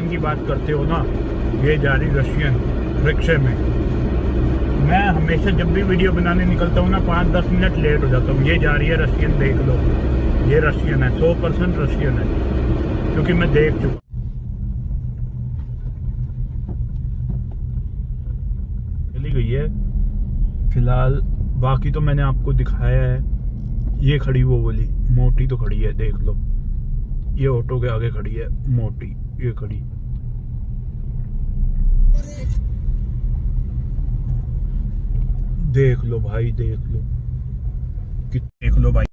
Russian की बात करते हो ना, ये जा रही रशियन रिक्शे में। मैं हमेशा जब भी वीडियो बनाने निकलता हूँ ना 5-10 मिनट लेट हो जाता हूँ। ये जा रही है रशियन, देख लो, ये रशियन है, 100% रशियन है, क्योंकि मैं देख चुका। चली गई है फिलहाल, बाकी तो मैंने आपको दिखाया है। ये खड़ी वो वाली मोटी तो खड़ी है, देख लो, ये ऑटो के आगे खड़ी है मोटी, ये खड़ी। देख लो भाई, देख लो, देख लो भाई।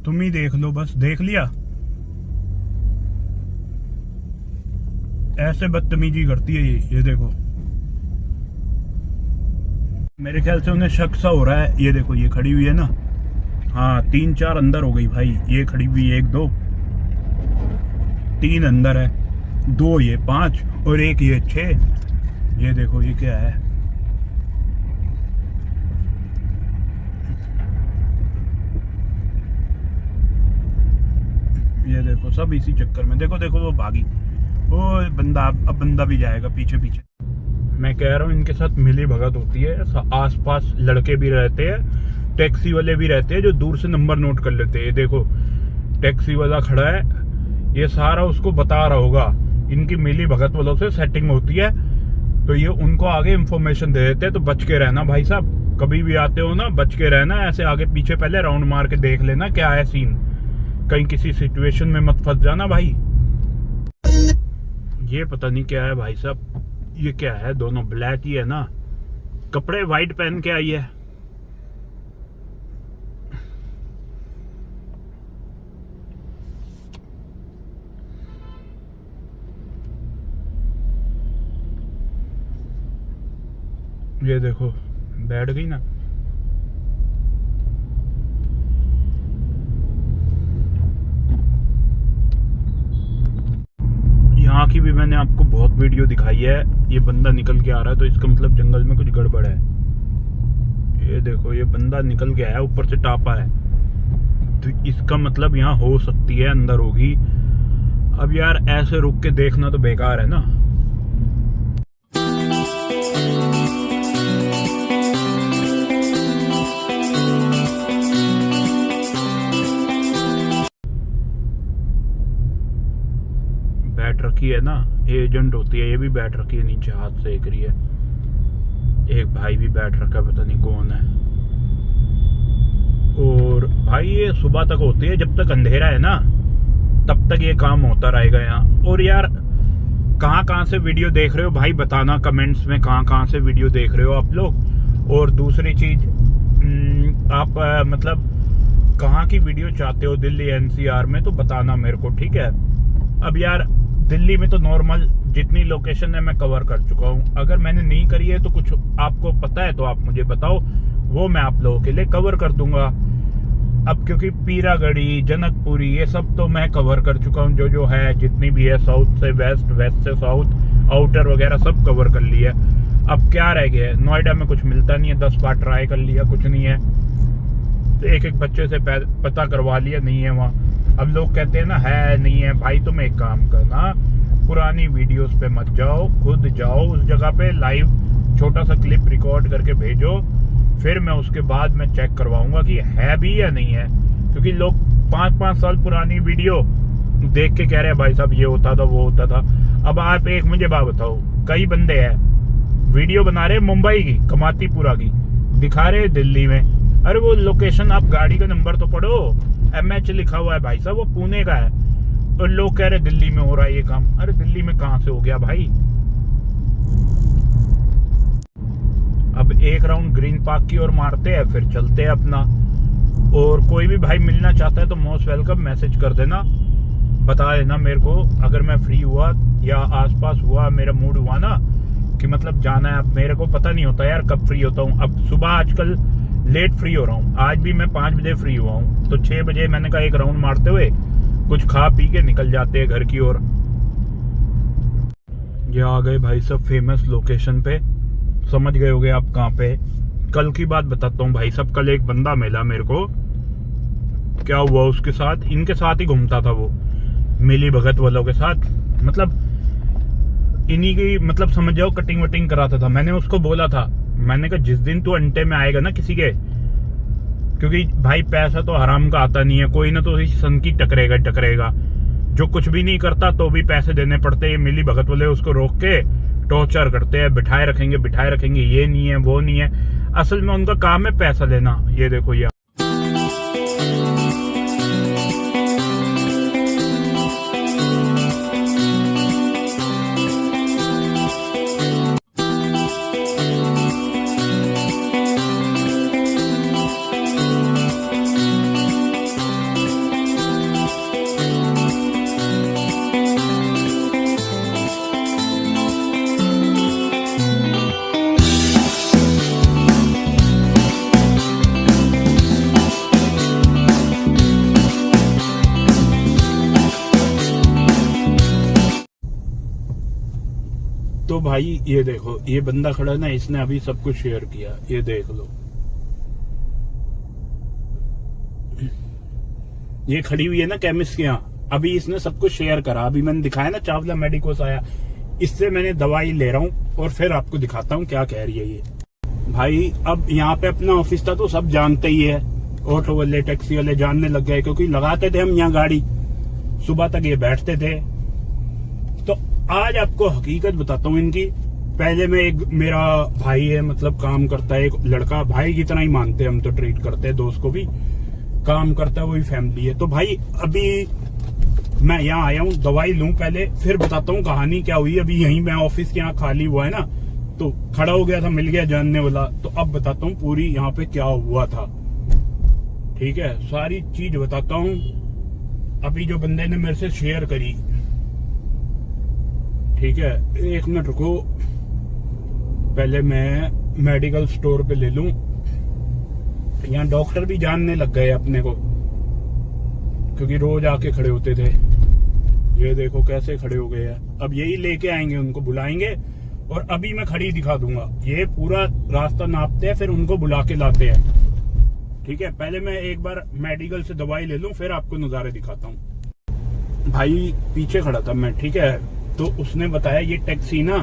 तुम ही देख लो, बस देख लिया। ऐसे बदतमीजी करती है ये देखो। मेरे ख्याल से उन्हें शक सा हो रहा है। ये देखो, ये खड़ी हुई है ना, हाँ 3-4 अंदर हो गई भाई। ये खड़ी हुई 1 2 3 अंदर है, 2 ये 5 और 1 ये 6। ये देखो, ये क्या है, ये देखो, सब इसी चक्कर में। देखो देखो, वो भागी, वो बंदा, अब बंदा भी जाएगा पीछे पीछे। मैं कह रहा हूँ इनके साथ मिली भगत होती है। आसपास लड़के भी रहते हैं, टैक्सी वाले भी रहते हैं जो दूर से नंबर नोट कर लेते हैं। ये देखो, टैक्सी वाला खड़ा है, ये सारा उसको बता रहा होगा। इनकी मिली भगत वालों से सेटिंग होती है, तो ये उनको आगे इंफॉर्मेशन दे देते हैं। तो बच के रहना भाई साहब, कभी भी आते हो ना बच के रहना। ऐसे आगे पीछे पहले राउंड मार के देख लेना क्या है सीन, कहीं किसी सिचुएशन में मत फंस जाना भाई। ये पता नहीं क्या है भाई साहब, ये क्या है, दोनों ब्लैक ही है ना, कपड़े वाइट पहन के आई है। ये देखो, बैठ गई ना। यहाँ की भी मैंने आपको बहुत वीडियो दिखाई है। ये बंदा निकल के आ रहा है, तो इसका मतलब जंगल में कुछ गड़बड़ है। ये देखो, ये बंदा निकल के आया, ऊपर से टापा है, तो इसका मतलब यहाँ हो सकती है अंदर होगी। अब यार ऐसे रुक के देखना तो बेकार है ना। बैठ रखी है ना, एजेंट होती है, ये भी बैठ रखी है, नीचे हाथ सेक रही है। एक भाई भी बैठ रखा है, पता नहीं कौन है। और भाई ये सुबह तक होती है, जब तक अंधेरा है ना तब तक ये काम होता रहेगा यहाँ। और यार कहाँ से वीडियो देख रहे हो भाई, बताना कमेंट्स में, कहाँ से वीडियो देख रहे हो आप लोग। और दूसरी चीज, आप मतलब कहाँ की वीडियो चाहते हो दिल्ली एनसीआर में, तो बताना मेरे को, ठीक है। अब यार दिल्ली में तो नॉर्मल जितनी लोकेशन है मैं कवर कर चुका हूँ। अगर मैंने नहीं करी है तो कुछ आपको पता है तो आप मुझे बताओ, वो मैं आप लोगों के लिए कवर कर दूंगा। अब क्योंकि पीरागढ़ी, जनकपुरी, ये सब तो मैं कवर कर चुका हूँ, जो है जितनी भी है, साउथ से वेस्ट, वेस्ट से साउथ, आउटर वगैरह सब कवर कर लिया। अब क्या रह गया, नोएडा में कुछ मिलता नहीं है, 10 बार ट्राई कर लिया, कुछ नहीं है। तो एक बच्चे से पता करवा लिया, नहीं है वहाँ। अब लोग कहते हैं ना है नहीं है, भाई तुम एक काम करना, पुरानी वीडियोस पे मत जाओ, खुद जाओ उस जगह पे, लाइव छोटा सा क्लिप रिकॉर्ड करके भेजो, फिर मैं उसके बाद मैं चेक करवाऊंगा कि है भी या नहीं है। क्योंकि लोग 5-5 साल पुरानी वीडियो देख के कह रहे हैं भाई साहब ये होता था, वो होता था। अब आप एक मुझे बात बताओ, कई बंदे हैं वीडियो बना रहे मुंबई की, कमातीपुरा की, दिखा रहे दिल्ली में। अरे वो लोकेशन, आप गाड़ी का नंबर तो पढ़ो, MH लिखा हुआ है भाई साहब, वो पुणे का है, और लोग कह रहे दिल्ली में हो रहा है ये काम। अरे दिल्ली में कहां से हो गया भाई। अब एक राउंड ग्रीन पार्क की ओर मारते हैं, फिर चलते हैं अपना। और कोई भी भाई मिलना चाहता है तो मोस्ट वेलकम, मैसेज कर देना, बता देना मेरे को। अगर मैं फ्री हुआ या आसपास हुआ, मेरा मूड हुआ ना कि मतलब जाना है, अब मेरे को पता नहीं होता यार कब फ्री होता हूँ। अब सुबह आजकल लेट फ्री हो रहा हूँ। आज भी मैं 5 बजे फ्री हुआ हूँ, तो 6 बजे मैंने कहा एक राउंड मारते हुए कुछ खा पी के निकल जाते हैं घर की ओर। ये आ गए भाई सब फेमस लोकेशन पे, समझ गए होगे आप कहाँ पे। कल की बात बताता हूँ भाई साहब, कल एक बंदा मिला मेरे को। क्या हुआ उसके साथ, इनके साथ ही घूमता था वो, मिली भगत वालों के साथ, मतलब इन्हीं की, मतलब समझ जाओ कटिंग वटिंग कराता था। मैंने उसको बोला था, मैंने कहा जिस दिन तू अंटे में आएगा ना किसी के, क्योंकि भाई पैसा तो हराम का आता नहीं है, कोई ना तो इस सन की टकरेगा। जो कुछ भी नहीं करता तो भी पैसे देने पड़ते हैं। मिली भगत वाले उसको रोक के टॉर्चर करते हैं, बिठाए रखेंगे, ये नहीं है वो नहीं है। असल में उनका काम है पैसा लेना। ये देखो ये तो भाई ये देखो, ये बंदा खड़ा है ना, इसने अभी सब कुछ शेयर किया, ये देख लो। ये खड़ी हुई है ना केमिस्ट के यहाँ, अभी इसने सब कुछ शेयर करा। अभी मैंने दिखाया ना चावला मेडिकोस आया, इससे मैंने दवाई ले रहा हूँ और फिर आपको दिखाता हूँ क्या कह रही है ये। भाई अब यहाँ पे अपना ऑफिस था तो सब जानते ही है, ऑटो वाले टैक्सी वाले जानने लग गए, क्योंकि लगाते थे हम यहाँ गाड़ी, सुबह तक ये बैठते थे। तो आज आपको हकीकत बताता हूँ इनकी। पहले में एक मेरा भाई है, मतलब काम करता है, एक लड़का, भाई की तरह ही मानते हैं हम तो, ट्रीट करते हैं, दोस्त को भी, काम करता है, वही फैमिली है। तो भाई अभी मैं यहाँ आया हूँ, दवाई लूं पहले, फिर बताता हूँ कहानी क्या हुई। अभी यहीं मैं ऑफिस के यहाँ खाली हुआ है ना, तो खड़ा हो गया था, मिल गया जानने वाला, तो अब बताता हूँ पूरी यहाँ पे क्या हुआ था। ठीक है, सारी चीज बताता हूँ। अभी जो बंदे ने मेरे से शेयर करी, ठीक है, 1 मिनट रुको, पहले मैं मेडिकल स्टोर पे ले लूं। यहाँ डॉक्टर भी जानने लग गए अपने को, क्योंकि रोज आके खड़े होते थे। ये देखो कैसे खड़े हो गए हैं। अब यही लेके आएंगे, उनको बुलाएंगे और अभी मैं खड़ी दिखा दूंगा। ये पूरा रास्ता नापते हैं, फिर उनको बुला के लाते हैं। ठीक है, पहले मैं एक बार मेडिकल से दवाई ले लूं, फिर आपको नजारे दिखाता हूँ। भाई पीछे खड़ा था मैं, ठीक है, तो उसने बताया ये टैक्सी ना,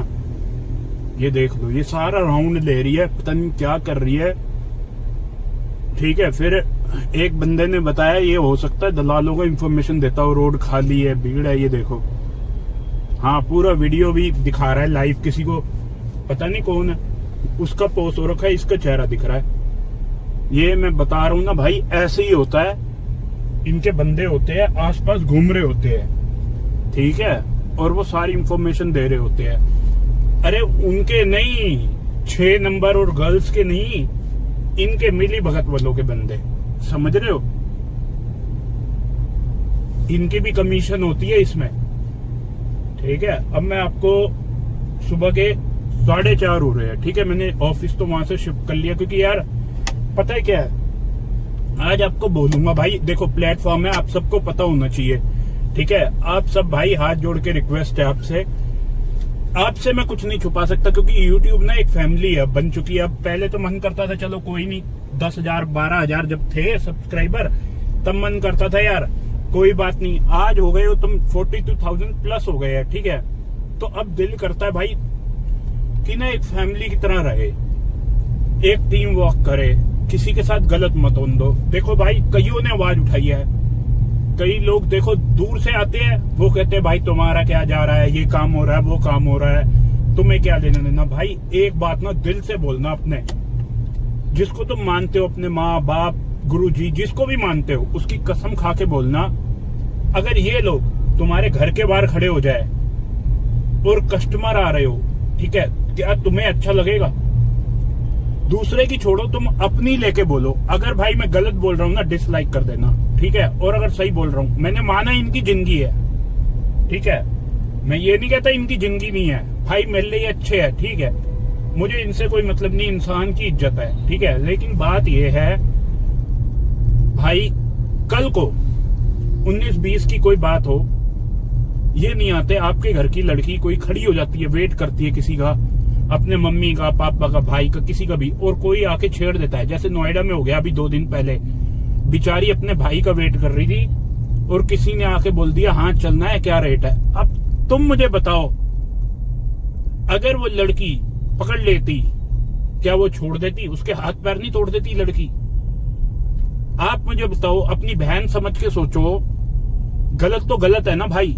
ये देख लो, ये सारा राउंड ले रही है, पता नहीं क्या कर रही है। ठीक है, फिर एक बंदे ने बताया ये हो सकता है दलालों को इन्फॉर्मेशन देता हो, रोड खाली है, भीड़ है, ये देखो। हाँ, पूरा वीडियो भी दिखा रहा है लाइव, किसी को पता नहीं कौन है, उसका पोस्ट हो रखा है, इसका चेहरा दिख रहा है। ये मैं बता रहा हूँ ना भाई, ऐसे ही होता है, इनके बंदे होते हैं, आसपास घूम रहे होते हैं, ठीक है, और वो सारी इंफॉर्मेशन दे रहे होते हैं। अरे उनके नहीं, 6 नंबर और गर्ल्स के नहीं, इनके मिली भगत वालों के बंदे, समझ रहे हो, इनकी भी कमीशन होती है इसमें। ठीक है, अब मैं आपको सुबह के 4:30 हो रहे हैं, ठीक है, मैंने ऑफिस तो वहां से शिफ्ट कर लिया, क्योंकि यार पता है क्या है, आज आपको बोलूंगा भाई, देखो प्लेटफॉर्म है, आप सबको पता होना चाहिए। ठीक है, आप सब भाई हाथ जोड़ के रिक्वेस्ट है आपसे मैं कुछ नहीं छुपा सकता, क्योंकि YouTube ना एक फैमिली है, बन चुकी है। अब पहले तो मन करता था चलो कोई नहीं, 10,000 12,000 जब थे सब्सक्राइबर, तब मन करता था यार कोई बात नहीं, आज हो गए हो तुम 42,000 प्लस हो गए हैं। ठीक है, तो अब दिल करता है भाई कि ना एक फैमिली की तरह रहे, एक टीम वर्क करे, किसी के साथ गलत मत होने दो। देखो भाई, कईयों ने आवाज उठाई है, कई लोग देखो दूर से आते हैं, वो कहते हैं भाई तुम्हारा क्या जा रहा है, ये काम हो रहा है, वो काम हो रहा है, तुम्हें क्या लेना देना। भाई एक बात ना दिल से बोलना, अपने जिसको तुम मानते हो, अपने माँ बाप गुरु जी जिसको भी मानते हो, उसकी कसम खा के बोलना, अगर ये लोग तुम्हारे घर के बाहर खड़े हो जाए और कस्टमर आ रहे हो, ठीक है, क्या तुम्हें अच्छा लगेगा? दूसरे की छोड़ो, तुम अपनी लेके बोलो। अगर भाई मैं गलत बोल रहा हूँ ना, डिसलाइक कर देना, ठीक है, और अगर सही बोल रहा हूँ, मैंने माना इनकी जिंदगी है, ठीक है, मैं ये नहीं कहता इनकी जिंदगी नहीं है, भाई मेरे लिए अच्छे है, ठीक है, मुझे इनसे कोई मतलब नहीं, इंसान की इज्जत है, ठीक है। लेकिन बात यह है भाई, कल को 19-20 की कोई बात हो, ये नहीं आते आपके घर की लड़की कोई खड़ी हो जाती है, वेट करती है किसी का, अपने मम्मी का, पापा का, भाई का, किसी का भी, और कोई आके छेड़ देता है। जैसे नोएडा में हो गया अभी 2 दिन पहले, बेचारी अपने भाई का वेट कर रही थी और किसी ने आके बोल दिया हाँ चलना है, क्या रेट है। अब तुम मुझे बताओ, अगर वो लड़की पकड़ लेती, क्या वो छोड़ देती? उसके हाथ पैर नहीं तोड़ देती लड़की? आप मुझे बताओ, अपनी बहन समझ के सोचो। गलत तो गलत है ना भाई।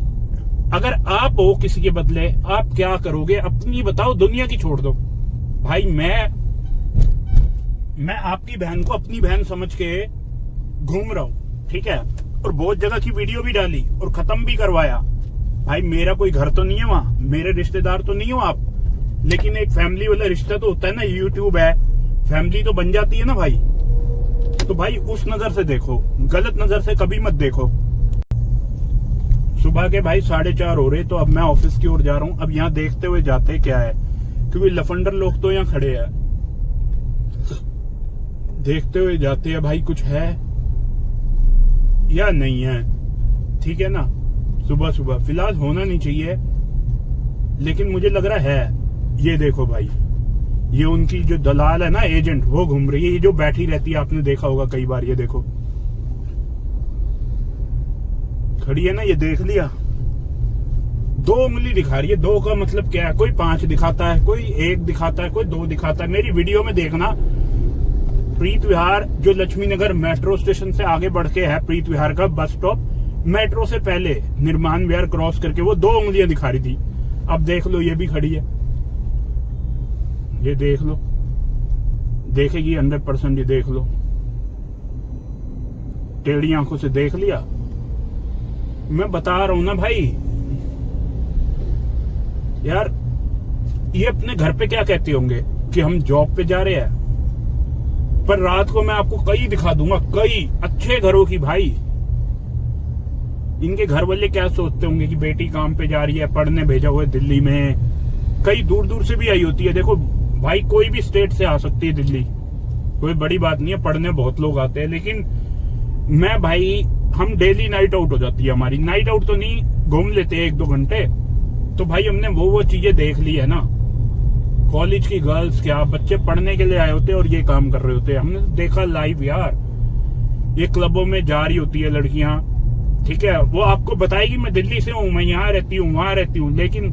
अगर आप हो किसी के बदले, आप क्या करोगे? अपनी बताओ, दुनिया की छोड़ दो भाई। मैं आपकी बहन को अपनी बहन समझ के घूम रहा हूं, ठीक है, और बहुत जगह की वीडियो भी डाली और खत्म भी करवाया। भाई मेरा कोई घर तो नहीं है वहां, मेरे रिश्तेदार तो नहीं हो आप, लेकिन एक फैमिली वाला रिश्ता तो होता है ना। यूट्यूब है, फैमिली तो बन जाती है ना भाई। तो भाई उस नजर से देखो, गलत नजर से कभी मत देखो। सुबह के भाई 4:30 हो रहे, तो अब मैं ऑफिस की ओर जा रहा हूं। अब यहाँ देखते हुए जाते क्या है, क्योंकि लफंडर लोग तो यहाँ खड़े हैं। देखते हुए जाते हैं भाई, कुछ है या नहीं है, ठीक है ना। सुबह सुबह फिलहाल होना नहीं चाहिए, लेकिन मुझे लग रहा है। ये देखो भाई, ये उनकी जो दलाल है ना, एजेंट, वो घूम रही है। ये जो बैठी रहती है, आपने देखा होगा कई बार, ये देखो खड़ी है ना, ये देख लिया। 2 उंगली दिखा रही है। 2 का मतलब क्या है? कोई 5 दिखाता है, कोई 1 दिखाता है, कोई 2 दिखाता है। मेरी वीडियो में देखना, प्रीत विहार जो लक्ष्मी नगर मेट्रो स्टेशन से आगे बढ़ के है, प्रीत विहार का बस स्टॉप, मेट्रो से पहले निर्माण विहार क्रॉस करके वो 2 उंगलियां दिखा रही थी। अब देख लो, ये भी खड़ी है, ये देख लो, देखेगी 100%। ये देख लो, टेढ़ी आंखों से देख लिया। मैं बता रहा हूं ना भाई, यार ये अपने घर पे क्या कहते होंगे कि हम जॉब पे जा रहे हैं, पर रात को मैं आपको कई दिखा दूंगा, कई अच्छे घरों की भाई। इनके घर वाले क्या सोचते होंगे कि बेटी काम पे जा रही है, पढ़ने भेजा हुआ है दिल्ली में, कई दूर दूर से भी आई होती है। देखो भाई, कोई भी स्टेट से आ सकती है दिल्ली, कोई बड़ी बात नहीं है, पढ़ने बहुत लोग आते हैं। लेकिन मैं भाई, हम डेली नाइट आउट हो जाती है हमारी। नाइट आउट तो नहीं, घूम लेते हैं 1-2 घंटे। तो भाई हमने वो चीजें देख ली है ना। कॉलेज की गर्ल्स, क्या बच्चे पढ़ने के लिए आए होते हैं और ये काम कर रहे होते हैं, हमने देखा लाइव यार। ये क्लबों में जा रही होती है लड़कियां, ठीक है, वो आपको बताएगी मैं दिल्ली से हूं, मैं यहाँ रहती हूँ, वहां रहती हूँ। लेकिन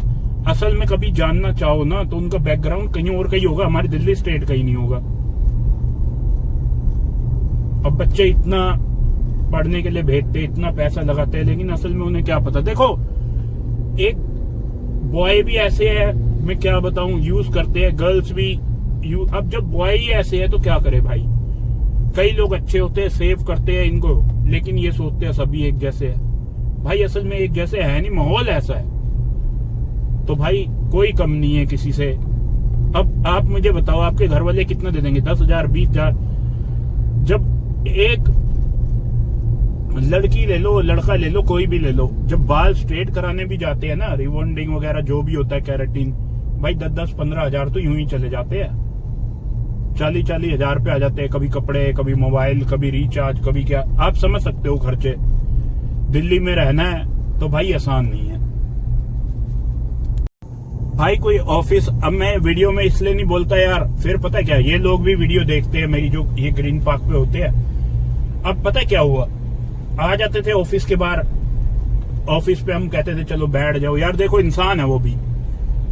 असल में कभी जानना चाहो ना, तो उनका बैकग्राउंड कहीं और कहीं होगा, हमारी दिल्ली स्टेट कहीं नहीं होगा। अब बच्चे इतना पढ़ने के लिए भेजते, इतना पैसा लगाते हैं, लेकिन असल में उन्हें क्या पता। देखो, एक बॉय भी ऐसे है, मैं क्या बताऊं, यूज करते हैं, गर्ल्स भी अब जब बॉय ही ऐसे है तो क्या करे भाई। कई लोग अच्छे होते हैं, सेव करते हैं इनको, लेकिन ये सोचते हैं सभी एक जैसे है। भाई असल में एक जैसे है नहीं, माहौल ऐसा है। तो भाई कोई कम नहीं है किसी से। अब आप मुझे बताओ, आपके घर वाले कितना दे देंगे? 10,000, 20,000? जब एक लड़की ले लो, लड़का ले लो, कोई भी ले लो, जब बाल स्ट्रेट कराने भी जाते हैं ना, रिबॉन्डिंग वगैरह जो भी होता है, कैरेटिन, भाई 10-10, 15,000 तो यूं ही चले जाते हैं। 40-40 हजार पे आ जाते हैं। कभी कपड़े, कभी मोबाइल, कभी रिचार्ज, कभी क्या, आप समझ सकते हो खर्चे। दिल्ली में रहना है तो भाई आसान नहीं है भाई। कोई ऑफिस, अब मैं वीडियो में इसलिए नहीं बोलता यार, फिर पता क्या, ये लोग भी वीडियो देखते हैं मेरी, जो ये ग्रीन पार्क पे होते हैं। अब पता क्या हुआ, आ जाते थे ऑफिस के बाहर, ऑफिस पे हम कहते थे चलो बैठ जाओ। यार देखो, इंसान है वो भी,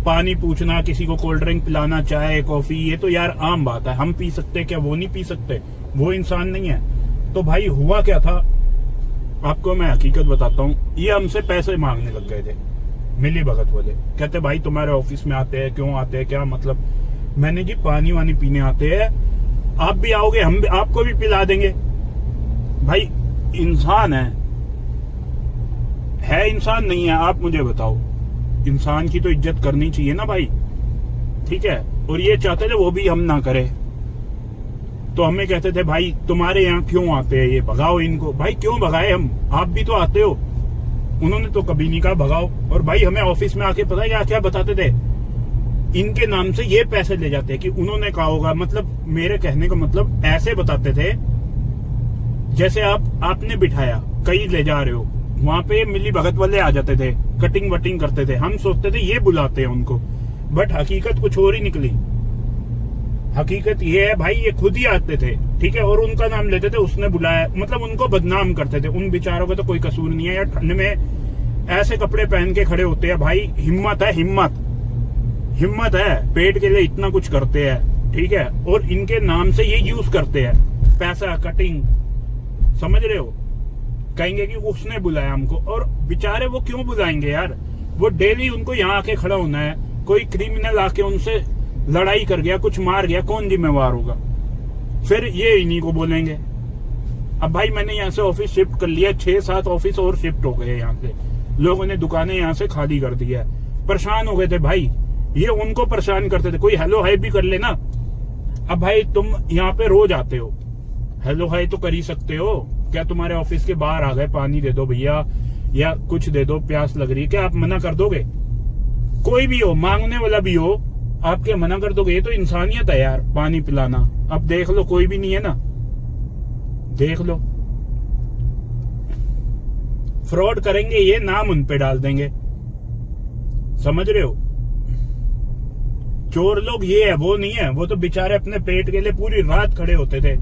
पानी पूछना, किसी को कोल्ड ड्रिंक पिलाना, चाय कॉफी, ये तो यार आम बात है। हम पी सकते हैं क्या? वो नहीं पी सकते, वो इंसान नहीं है। तो भाई हुआ क्या था, आपको मैं हकीकत बताता हूँ। ये हमसे पैसे मांगने लग गए थे, मिली भगत वाले। कहते भाई तुम्हारे ऑफिस में आते हैं, क्यों आते हैं, क्या मतलब? मैंने जी पानी वानी पीने आते हैं, आप भी आओगे, हम भी आपको भी पिला देंगे। भाई इंसान है इंसान नहीं है? आप मुझे बताओ, इंसान की तो इज्जत करनी चाहिए ना भाई, ठीक है। और ये चाहते थे वो भी हम ना करें, तो हमें कहते थे भाई तुम्हारे यहाँ क्यों आते हैं ये, भगाओ इनको। भाई क्यों भगाए हम, आप भी तो आते हो। उन्होंने तो कभी नहीं कहा भगाओ। और भाई हमें ऑफिस में आके पता है क्या क्या बताते थे इनके नाम से ये पैसे ले जाते हैं कि उन्होंने कहा होगा। मतलब मेरे कहने का मतलब ऐसे बताते थे जैसे आपने बिठाया, कहीं ले जा रहे हो, वहां पे मिली भगत वाले आ जाते थे, कटिंग वटिंग करते थे, हम सोचते थे ये बुलाते हैं उनको, बट हकीकत कुछ और ही निकली। हकीकत ये है भाई, ये खुद ही आते थे, ठीक है, और उनका नाम लेते थे, उसने बुलाया, मतलब उनको बदनाम करते थे। उन बेचारों का तो कोई कसूर नहीं है यार, ठंड में ऐसे कपड़े पहन के खड़े होते हैं भाई। हिम्मत है, हिम्मत है, पेट के लिए इतना कुछ करते हैं, ठीक है, और इनके नाम से ये यूज करते हैं पैसा, कटिंग, समझ रहे हो। कहेंगे कि उसने बुलाया हमको, और बेचारे वो क्यों बुलाएंगे यार, वो डेली उनको यहाँ आके खड़ा होना है। कोई क्रिमिनल आके उनसे लड़ाई कर गया, कुछ मार गया, कौन जिम्मेवार होगा? फिर ये इन्हीं को बोलेंगे। अब भाई मैंने यहाँ से ऑफिस शिफ्ट कर लिया, 6-7 ऑफिस और शिफ्ट हो गए यहाँ से, लोगों ने दुकानें यहाँ से खाली कर दी है, परेशान हो गए थे भाई। ये उनको परेशान करते थे, कोई हेलो हाय भी कर लेना। अब भाई तुम यहाँ पे रोज आते हो, हेलो हाय तो कर ही सकते हो क्या? तुम्हारे ऑफिस के बाहर आ गए, पानी दे दो भैया, या कुछ दे दो, प्यास लग रही है, क्या आप मना कर दोगे? कोई भी हो, मांगने वाला भी हो, आप क्या मना कर दोगे? ये तो इंसानियत है यार, पानी पिलाना। अब देख लो, कोई भी नहीं है ना, देख लो, फ्रॉड करेंगे, ये नाम उन पे डाल देंगे, समझ रहे हो। चोर लोग ये है, वो नहीं है, वो तो बेचारे अपने पेट के लिए पूरी रात खड़े होते थे।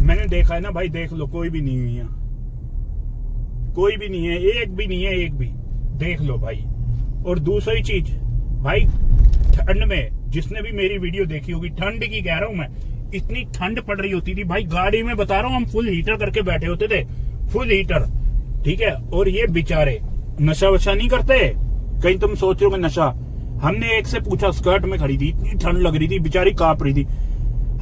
मैंने देखा है ना भाई, देख लो, कोई भी नहीं है यहाँ, कोई भी नहीं है, एक भी नहीं है, एक भी, देख लो भाई। और दूसरी चीज भाई, ठंड में जिसने भी मेरी वीडियो देखी होगी, ठंड की कह रहा हूं मैं, इतनी ठंड पड़ रही होती थी भाई, गाड़ी में बता रहा हूं, हम फुल हीटर करके बैठे होते थे, फुल हीटर, ठीक है। और ये बेचारे नशा वशा नहीं करते, कहीं तुम सोच रहे हो नशा। हमने एक से पूछा, स्कर्ट में खड़ी थी, इतनी ठंड लग रही थी, बेचारी कांप रही थी।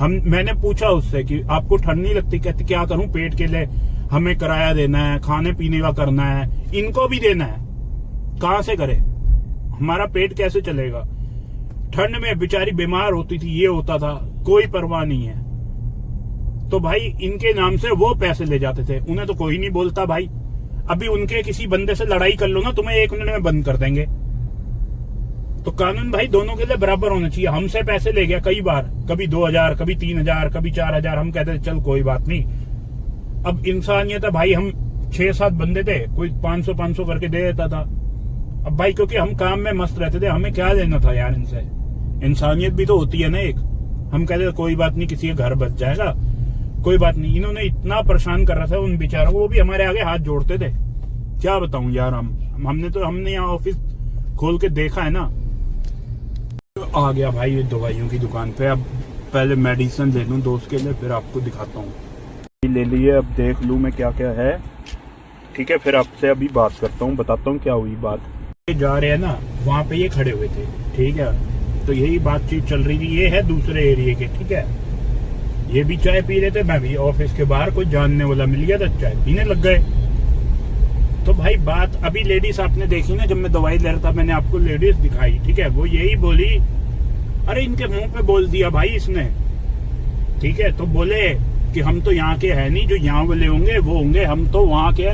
मैंने पूछा उससे कि आपको ठंड नहीं लगती? कहती क्या करूं, पेट के लिए हमें किराया देना है, खाने पीने का करना है, इनको भी देना है, कहां से करे, हमारा पेट कैसे चलेगा? ठंड में बेचारी बीमार होती थी, ये होता था, कोई परवाह नहीं है। तो भाई इनके नाम से वो पैसे ले जाते थे, उन्हें तो कोई नहीं बोलता भाई। अभी उनके किसी बंदे से लड़ाई कर लो ना, तुम्हें 1 मिनट में बंद कर देंगे। तो कानून भाई दोनों के लिए बराबर होना चाहिए। हमसे पैसे ले गया कई बार, कभी 2000, कभी 3000, कभी 4000, हम कहते थे चल कोई बात नहीं। अब इंसानियत है भाई, हम 6-7 बंदे थे, कोई 500 करके दे देता था। अब भाई क्योंकि हम काम में मस्त रहते थे, हमें क्या लेना था यार इनसे, इंसानियत भी तो होती है ना एक। हम कहते थे कोई बात नहीं, किसी का घर बच जाएगा, कोई बात नहीं। इन्होंने इतना परेशान कर रहा था उन बेचारों को, वो भी हमारे आगे हाथ जोड़ते थे। क्या बताऊं यार, हमने यहाँ ऑफिस खोल के देखा है ना। आ गया भाई ये दवाइयों की दुकान पे, अब पहले मेडिसिन ले लूं दोस्त के लिए, फिर आपको दिखाता हूँ। ले लिए, अब देख लूं मैं क्या क्या है, ठीक है, फिर आपसे अभी बात करता हूँ, बताता हूँ क्या हुई बात। जा रहे हैं ना, वहाँ पे ये खड़े हुए थे, ठीक है, तो यही बातचीत चल रही थी। ये है दूसरे एरिया के, ठीक है, ये भी चाय पी रहे थे, मैं भी ऑफिस के बाहर कोई जानने वाला मिल गया था, चाय पीने लग गए। तो भाई बात अभी लेडीज आपने देखी ना, जब मैं दवाई ले रहा था मैंने आपको लेडीज दिखाई, ठीक है, वो यही बोली, अरे इनके मुंह पे बोल दिया भाई इसने, ठीक है। तो बोले कि हम तो यहाँ के है नहीं, जो यहाँ वाले होंगे वो होंगे, हम तो वहाँ के,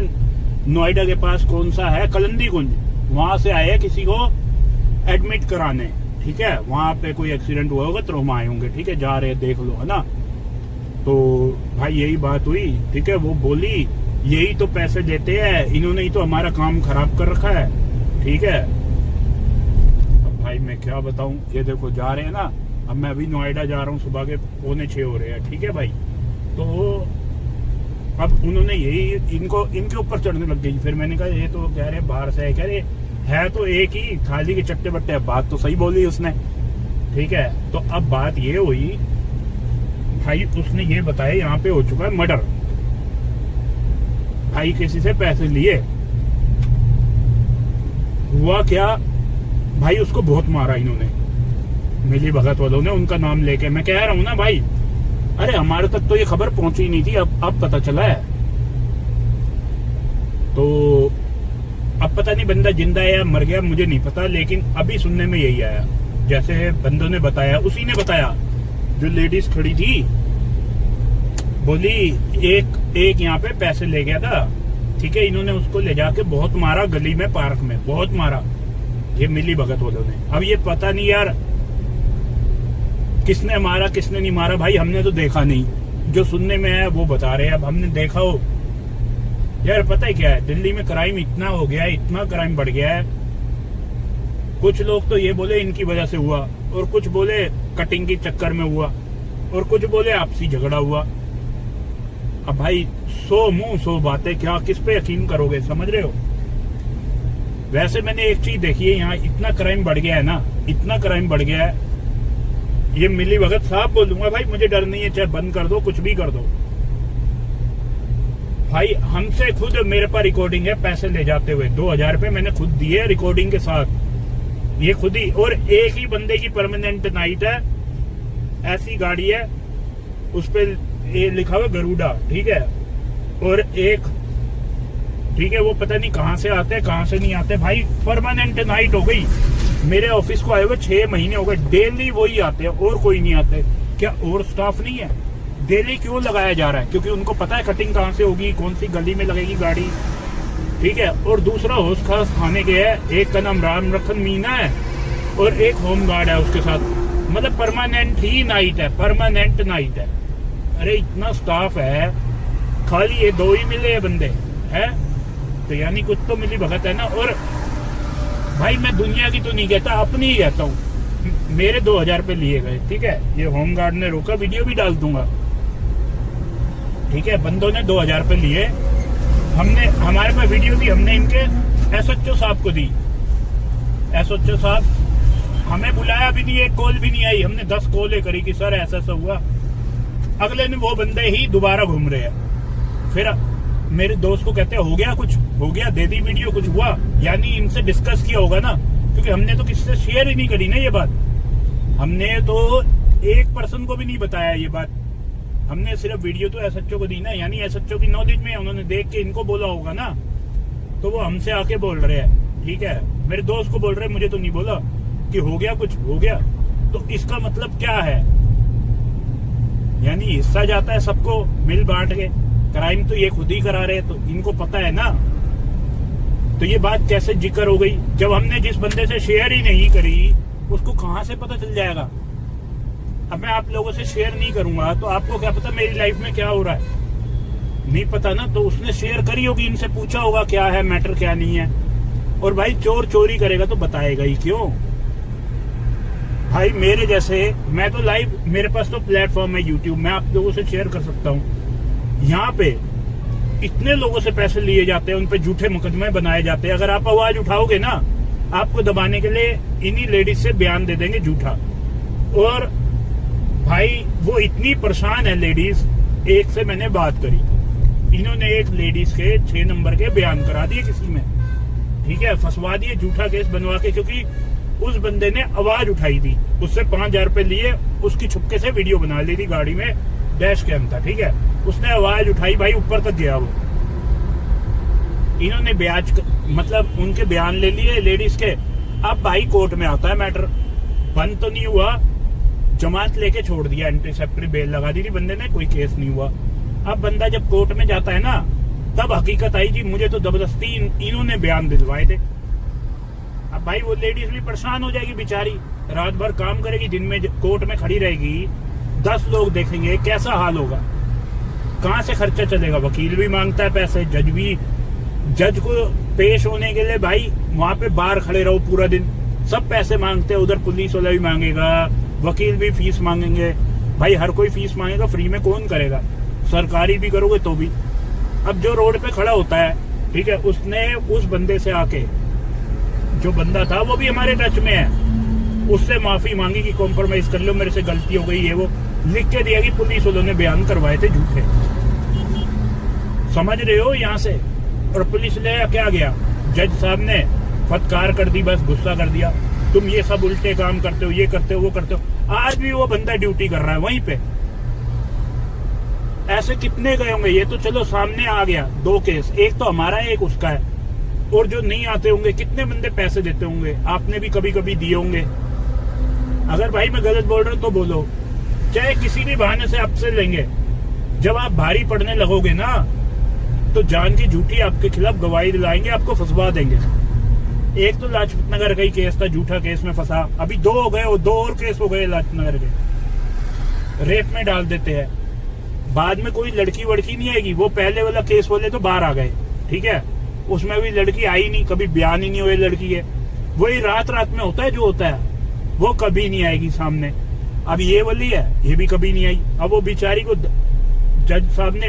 नोएडा के पास कौन सा है, कलंदी कुंज, वहां से आए किसी को एडमिट कराने, ठीक है, वहां पे कोई एक्सीडेंट हुआ होगा तो हम आए होंगे, ठीक है, जा रहे देख लो, है ना। तो भाई यही बात हुई, ठीक है, वो बोली यही तो पैसे देते हैं, इन्होंने ही तो हमारा काम खराब कर रखा है, ठीक है। अब भाई मैं क्या बताऊं, ये देखो जा रहे हैं ना, अब मैं अभी नोएडा जा रहा हूँ, सुबह के 5:45 हो रहे हैं, ठीक है भाई। तो अब उन्होंने यही इनके ऊपर चढ़ने लग गई। फिर मैंने कहा ये तो कह रहे बाहर से कह रहे है तो एक ही थाली के चट्टे बट्टे, बात तो सही बोली उसने, ठीक है। तो अब बात ये हुई भाई, उसने ये बताया यहाँ पे हो चुका है मर्डर, भाई किसी से पैसे लिए, हुआ क्या भाई, उसको बहुत मारा इन्होंने, मिली भगत वालों ने, उनका नाम लेके। मैं कह रहा हूं ना भाई, अरे हमारे तक तो ये खबर पहुंची नहीं थी, अब पता चला है। तो अब पता नहीं बंदा जिंदा है या मर गया, मुझे नहीं पता, लेकिन अभी सुनने में यही आया, जैसे बंदों ने बताया, उसी ने बताया, जो लेडीज खड़ी थी, बोली एक यहाँ पे पैसे ले गया था, ठीक है, इन्होंने उसको ले जाके बहुत मारा, गली में, पार्क में बहुत मारा, ये मिली भगत वालों ने। अब ये पता नहीं यार, किसने मारा किसने नहीं मारा, भाई हमने तो देखा नहीं, जो सुनने में है वो बता रहे हैं। अब हमने देखा हो यार, पता है क्या है, दिल्ली में क्राइम इतना हो गया है, इतना क्राइम बढ़ गया है। कुछ लोग तो ये बोले इनकी वजह से हुआ, और कुछ बोले कटिंग के चक्कर में हुआ, और कुछ बोले आपसी झगड़ा हुआ। अब भाई 100 मुंह 100 बातें, क्या किस पे यकीन करोगे, समझ रहे हो। वैसे मैंने एक चीज देखी है, यहाँ इतना क्राइम बढ़ गया है ना, इतना क्राइम बढ़ गया है, ये मिली भगत साहब बोलूंगा भाई, मुझे डर नहीं है, चाहे बंद कर दो, कुछ भी कर दो भाई। हमसे खुद मेरे पास रिकॉर्डिंग है, पैसे ले जाते हुए 2000 रुपए मैंने खुद दिए रिकॉर्डिंग के साथ, ये खुद ही। और एक ही बंदे की परमानेंट नाइट है, ऐसी गाड़ी है, उस पर ये लिखा हुआ गरुड़ा, ठीक है। और एक ठीक है, वो पता नहीं कहां से आते हैं कहां से नहीं आते भाई। परमानेंट नाइट हो गई, मेरे ऑफिस को आए हुए 6 महीने हो गए, डेली वही आते हैं और कोई नहीं आते। क्या और स्टाफ नहीं है? डेली क्यों लगाया जा रहा है? क्योंकि उनको पता है कटिंग कहां से होगी, कौन सी गली में लगेगी गाड़ी, ठीक है। और दूसरा होश खास थाने के है, एक का नाम राम रखन मीना है और एक होम गार्ड है उसके साथ, मतलब परमानेंट ही नाइट है, परमानेंट नाइट है। अरे इतना स्टाफ है, खाली ये 2 ही मिले हैं बंदे है, तो यानी कुछ तो मिली भगत है ना। और भाई मैं दुनिया की तो नहीं कहता, अपनी ही कहता हूँ। मेरे 2000 रुपए लिए गए, ठीक है, ये होम गार्ड ने रोका, वीडियो भी डाल दूंगा, ठीक है। बंदों ने 2000 रुपए लिए, हमने हमारे पास वीडियो भी हमने इनके एसएचओ साहब को दी। एसएचओ साहब हमें बुलाया भी नहीं, एक कॉल भी नहीं आई, हमने 10 कॉलें करी कि सर ऐसा ऐसा हुआ। अगले दिन वो बंदे ही दोबारा घूम रहे हैं। फिर मेरे दोस्त को कहते हैं हो गया कुछ, हो गया, दे दी वीडियो, कुछ हुआ, यानी इनसे डिस्कस किया होगा ना, क्योंकि हमने तो किसी से शेयर ही नहीं करी ना ये बात। हमने तो एक पर्सन को भी नहीं बताया ये बात, हमने सिर्फ वीडियो तो एसएचओ को दी ना, यानी एसएचओ की नॉलेज में उन्होंने देख के इनको बोला होगा ना, तो वो हमसे आके बोल रहे हैं, ठीक है। मेरे दोस्त को बोल रहे हैं, मुझे तो नहीं बोला कि हो गया कुछ, हो गया। तो इसका मतलब क्या है, यानी हिस्सा जाता है सबको मिल बांट के। क्राइम तो ये खुद ही करा रहे, तो इनको पता है ना। तो ये बात कैसे जिक्र हो गई, जब हमने जिस बंदे से शेयर ही नहीं करी, उसको कहां से पता चल जाएगा। अब मैं आप लोगों से शेयर नहीं करूंगा तो आपको क्या पता मेरी लाइफ में क्या हो रहा है, नहीं पता ना। तो उसने शेयर करी होगी, इनसे पूछा होगा क्या है मैटर क्या नहीं है। और भाई चोर चोरी करेगा तो बताएगा ही क्यों भाई। मेरे जैसे, मैं तो लाइव, मेरे पास तो प्लेटफॉर्म है यूट्यूब, मैं आप लोगों से शेयर कर सकता हूँ। यहाँ पे इतने लोगों से पैसे लिए जाते हैं, उन पे झूठे मुकदमे बनाए जाते हैं। अगर आप आवाज उठाओगे ना, आपको दबाने के लिए इन्हीं लेडीज से बयान दे देंगे झूठा। और भाई वो इतनी परेशान है लेडीज, एक से मैंने बात करी, इन्होंने एक लेडीज के 6 नंबर के बयान करा दिए किसी में, ठीक है, फंसवा दिए झूठा केस बनवा के, क्योंकि उस बंदे ने आवाज उठाई थी, उससे 5000 रुपए लिए, उसकी छुपके से वीडियो बना ली थी, गाड़ी में डैश कैम था, ठीक है। उसने आवाज उठाई, भाई ऊपर तक गया वो। इन्होंने ब्याज मतलब उनके बयान ले लिए लेडीज के। अब भाई कोर्ट में आता है मैटर, बंद तो नहीं हुआ, जमानत लेके छोड़ दिया, इंटरसेप्टरी बेल लगा दी थी बंदे ने, कोई केस नहीं हुआ। अब बंदा जब कोर्ट में जाता है ना, तब हकीकत आई जी मुझे तो जबरदस्ती इन्होंने बयान दिलवाए थे। अब भाई वो लेडीज भी परेशान हो जाएगी बेचारी, रात भर काम करेगी, दिन में कोर्ट में खड़ी रहेगी, 10 लोग देखेंगे, कैसा हाल होगा, कहां से खर्चा चलेगा। वकील भी मांगता है पैसे, जज भी, जज को पेश होने के लिए भाई वहां पे बाहर खड़े रहो पूरा दिन, सब पैसे मांगते हैं, उधर पुलिस वाला भी मांगेगा, वकील भी फीस मांगेंगे, भाई हर कोई फीस मांगेगा, फ्री में कौन करेगा, सरकारी भी करोगे तो भी। अब जो रोड पे खड़ा होता है, ठीक है, उसने उस बंदे से आके, जो बंदा था वो भी हमारे टच में है, उससे माफी मांगी कि कॉम्प्रोमाइज कर लो, मेरे से गलती हो गई, ये वो लिख के दिया कि पुलिस वालों ने बयान करवाए थे झूठे, समझ रहे हो यहाँ से। और पुलिस ले क्या गया, जज साहब ने फटकार कर दी, बस गुस्सा कर दिया, तुम ये सब उल्टे काम करते हो, ये करते हो, वो करते हो। आज भी वो बंदा ड्यूटी कर रहा है वहीं पे। ऐसे कितने गए होंगे, ये तो चलो सामने आ गया 2 केस, एक तो हमारा है एक उसका है, और जो नहीं आते होंगे कितने बंदे पैसे देते होंगे, आपने भी कभी कभी दिए होंगे। अगर भाई मैं गलत बोल रहा हूं तो बोलो, चाहे किसी भी बहाने से आपसे लेंगे, जब आप भारी पड़ने लगोगे ना, तो जान की झूठी आपके खिलाफ गवाही दिलाएंगे, आपको फंसवा देंगे। एक तो लाजपत नगर का ही केस था, झूठा केस में फंसा, अभी 2 हो गए, और 2 और केस हो गए लाजपत नगर के, रेप में डाल देते हैं। बाद में कोई लड़की वड़की नहीं आएगी। वो पहले वाला केस वाले तो बाहर आ गए, ठीक है, उसमें भी लड़की आई नहीं, कभी बयान ही नहीं हुए लड़की है। वही रात रात में होता है जो होता है, वो कभी नहीं आएगी सामने। अब ये वाली है, ये भी कभी नहीं आई। अब वो बेचारी को जज साहब ने,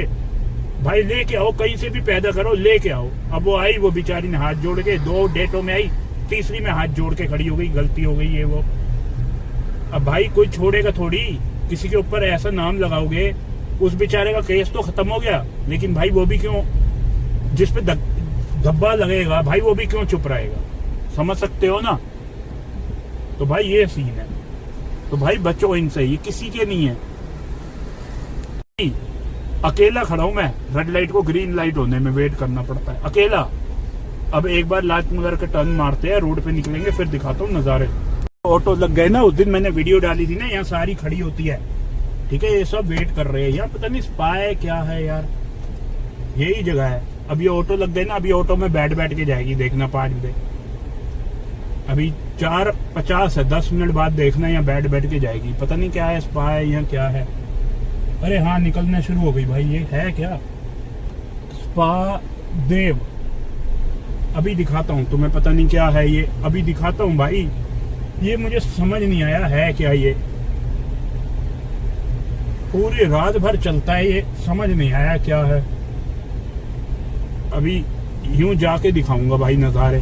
भाई लेके आओ, कहीं से भी पैदा करो, लेके आओ। अब वो आई, वो बेचारी ने हाथ जोड़ के 2 डेटों में आई, तीसरी में हाथ जोड़ के खड़ी हो गई, गलती हो गई ये वो। अब भाई कोई छोड़ेगा थोड़ी, किसी के ऊपर ऐसा नाम लगाओगे, उस बेचारे का केस तो खत्म हो गया, लेकिन भाई वो भी क्यों, जिसपे धब्बा लगेगा भाई वो भी क्यों चुप रहेगा, समझ सकते हो ना। तो भाई ये सीन है। तो भाई बचो इनसे, ये किसी के नहीं है। अकेला खड़ा हूं मैं, रेड लाइट को ग्रीन लाइट होने में वेट करना पड़ता है, अकेला। अब एक बार लाजनगर का टर्न मारते हैं, रोड पे निकलेंगे, फिर दिखाता हूँ नजारे। ऑटो लग गए ना, उस दिन मैंने वीडियो डाली थी ना, यहाँ सारी खड़ी होती है, ठीक है, ये सब वेट कर रहे हैं यार, पता नहीं स्पा है क्या है यार, यही जगह है। अब ये ऑटो लग गए ना, अभी ऑटो में बैठ के जाएगी, देखना 5 बजे, अभी 4:50 है, 10 मिनट बाद देखना, यहाँ बैठ के जाएगी, पता नहीं क्या है, स्पा है या क्या है। अरे हाँ, निकलने शुरू हो गई भाई, ये है क्या, स्पा देव। अभी दिखाता हूँ तुम्हें, पता नहीं क्या है ये, अभी दिखाता हूँ भाई, ये मुझे समझ नहीं आया है क्या ये, पूरी रात भर चलता है ये, समझ नहीं आया क्या है। अभी यूं जाके दिखाऊंगा भाई नजारे।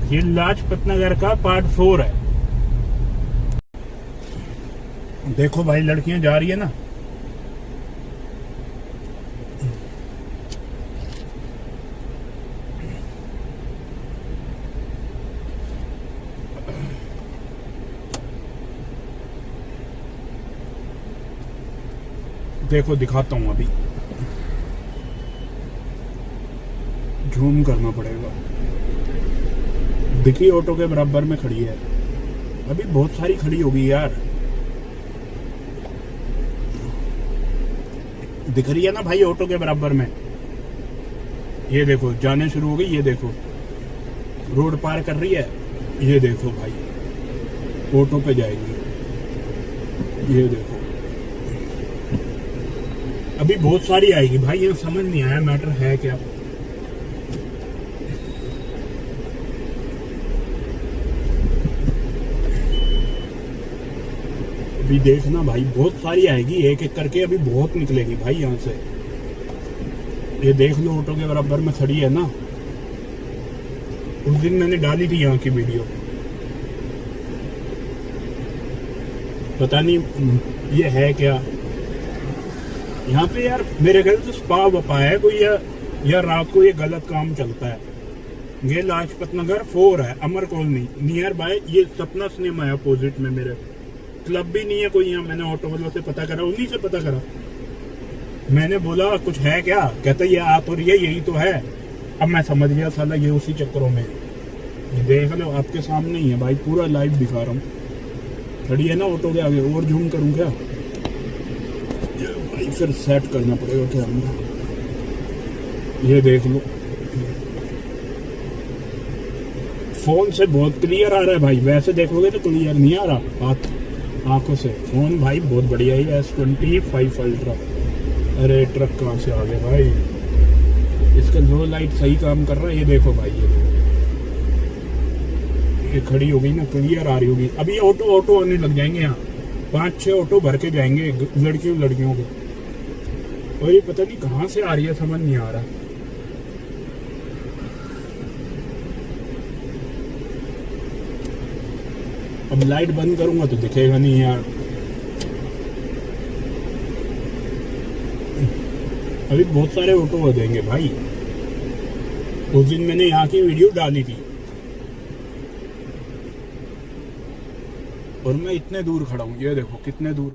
ये लाजपत नगर का पार्ट 4 है। देखो भाई, लड़कियां जा रही है ना, देखो दिखाता हूं, अभी झूम करना पड़ेगा। दिखी ऑटो के बराबर में खड़ी है, अभी बहुत सारी खड़ी होगी यार, दिख रही है ना भाई ऑटो के बराबर में। ये देखो जाने शुरू हो गई, ये देखो रोड पार कर रही है, ये देखो भाई ऑटो पे जाएगी, ये देखो अभी बहुत सारी आएगी भाई, ये समझ नहीं आया मैटर है क्या। अभी देखना भाई, बहुत सारी आएगी, एक एक करके अभी बहुत निकलेगी भाई यहाँ से। ये देख लो ऑटो के बराबर में खड़ी है ना, उस दिन मैंने डाली थी यहाँ की वीडियो, पता नहीं ये है क्या यहाँ पे यार। मेरे घर तो स्पा वपा है कोई, या रात को ये गलत काम चलता है। ये लाजपत नगर 4 है, अमर कॉलोनी नियर बाय, ये सपना सिनेमा है अपोजिट में, मेरे क्लब भी नहीं है कोई यहाँ। मैंने ऑटो वालों से पता करा, उन्हीं से पता करा, मैंने बोला कुछ है क्या, कहता ये आ तो रही है, यही तो है। अब मैं समझ गया साला ये उसी चक्करों में। देख लो आपके सामने ही है भाई, पूरा लाइव दिखा रहा हूँ, खड़ी है ना ऑटो के आगे। और जूम करूँ क्या भाई, फिर सेट करना पड़ेगा कैमरा। ये देख लो, फोन से बहुत क्लियर आ रहा है भाई, वैसे देखोगे तो क्लियर नहीं आ रहा आंखों से। फोन भाई बहुत बढ़िया है, S25 अल्ट्रा। अरे ट्रक कहाँ से आ गया भाई, इसका लो लाइट सही काम कर रहा है। ये देखो भाई, ये खड़ी हो गई ना, क्लियर आ रही होगी। अभी ऑटो आने लग जाएंगे यहाँ, 5-6 ऑटो भर के जाएंगे लड़कियों के। और ये पता नहीं कहाँ से आ रही है, समझ नहीं आ रहा। अब लाइट बंद करूंगा तो दिखेगा नहीं यार। अभी बहुत सारे ऑटो हो जाएंगे भाई, उस दिन मैंने यहाँ की वीडियो डाली थी और मैं इतने दूर खड़ा हूँ, ये देखो कितने दूर।